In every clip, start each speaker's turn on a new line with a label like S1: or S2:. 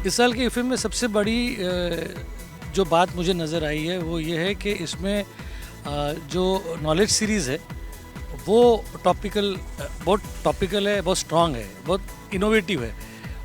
S1: इस साल की फिल्म में सबसे बड़ी जो बात मुझे नज़र आई है वो ये है कि इसमें जो नॉलेज सीरीज़ है वो बहुत टॉपिकल है, बहुत स्ट्रॉन्ग है, बहुत इनोवेटिव है।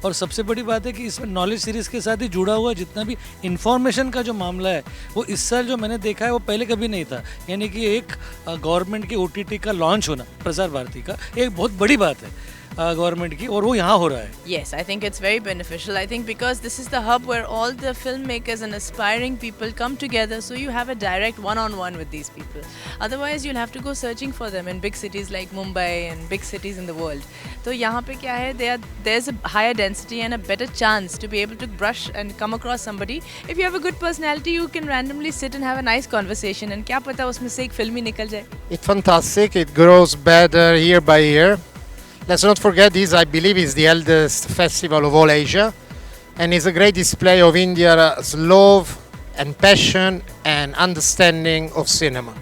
S1: और सबसे बड़ी बात है कि इसमें नॉलेज सीरीज़ के साथ ही जुड़ा हुआ जितना भी इंफॉर्मेशन का जो मामला है वो इस साल जो मैंने देखा है वो पहले कभी नहीं था। यानी कि एक गवर्नमेंट की OTT का लॉन्च होना, प्रसार भारती का, एक बहुत बड़ी बात है गवर्नमेंट की, और वो यहाँ हो रहा है।
S2: Yes, I think it's very beneficial. I think because this is the hub where all the filmmakers and aspiring people come together, so you have a direct one-on-one with these people. Otherwise, you'll have to go searching for them in big cities like Mumbai and big cities in the world. तो यहाँ पे क्या है, there's a higher density and a better chance to be able to brush and come across somebody. If you have a good personality, you can randomly sit and have a nice conversation. And क्या पता उसमें से एक film ही निकल जाए.
S3: It's fantastic. It grows better year by year. Let's not forget this, I believe, is the eldest festival of all Asia, and is a great display of India's love and passion and understanding of cinema.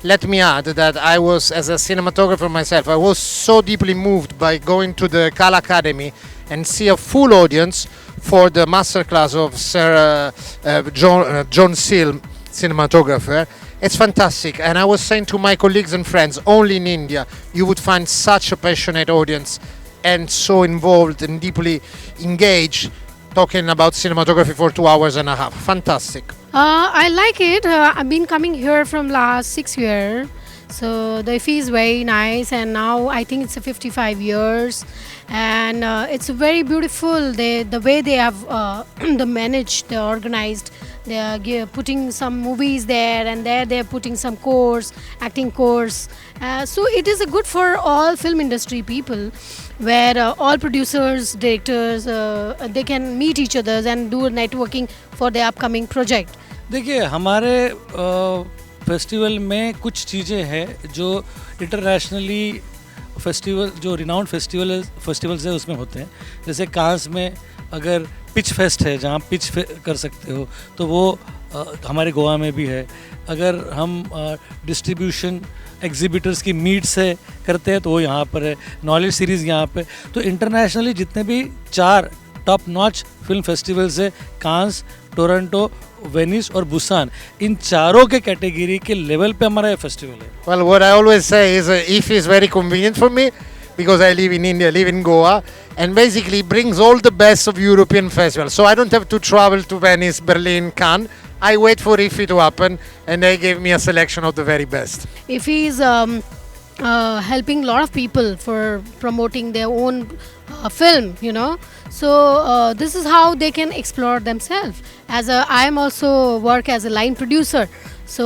S3: Let me add that I was, as a cinematographer myself, I was so deeply moved by going to the Kala Academy and see a full audience for the masterclass of Sir John Seal, cinematographer. It's fantastic, and I was saying to my colleagues and friends, only in India you would find such a passionate audience and so involved and deeply engaged talking about cinematography for 2 hours and a half. Fantastic.
S4: I like it. I've been coming here from last 6 years. So the fee is very nice, and now I think it's 55 years, and it's very beautiful. The way they have the managed, the organized. They are putting some movies there, and there they are putting some course, acting course. So it is a good for all film industry people, where all producers, directors, they can meet each other and do networking for their upcoming project.
S1: देखिए, हमारे festival में कुछ चीज़ें हैं जो internationally festival, जो renowned festivals है उसमें होते हैं। जैसे कांस में अगर पिच फेस्ट है जहाँ पिच कर सकते हो, तो वो हमारे गोवा में भी है। अगर हम डिस्ट्रीब्यूशन एग्जिबिटर्स की मीट से करते हैं तो वो यहाँ पर है। नॉलेज सीरीज़ यहाँ पे। तो इंटरनेशनली जितने भी 4 टॉप नॉच फिल्म फेस्टिवल्स है, कांस, टोरंटो, वेनिस और बुसान, इन चारों के कैटेगरी के लेवल पे हमारा ये फेस्टिवल है।
S3: Well, what I always say is IFFI is very convenient for me because I live in India, live in Goa, and basically brings all the best of European festivals. So I don't have to travel to Venice, Berlin, Cannes. I wait for IFFI to happen, and they gave me a selection of the very best.
S4: IFFI is helping a lot of people for promoting their own film, you know. So this is how they can explore themselves. I am also work as a line producer. So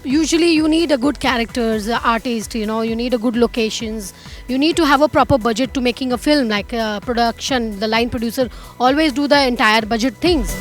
S4: usually you need a good characters, artist, you know, you need a good locations. You need to have a proper budget to making a film, like production. The line producer always do the entire budget things.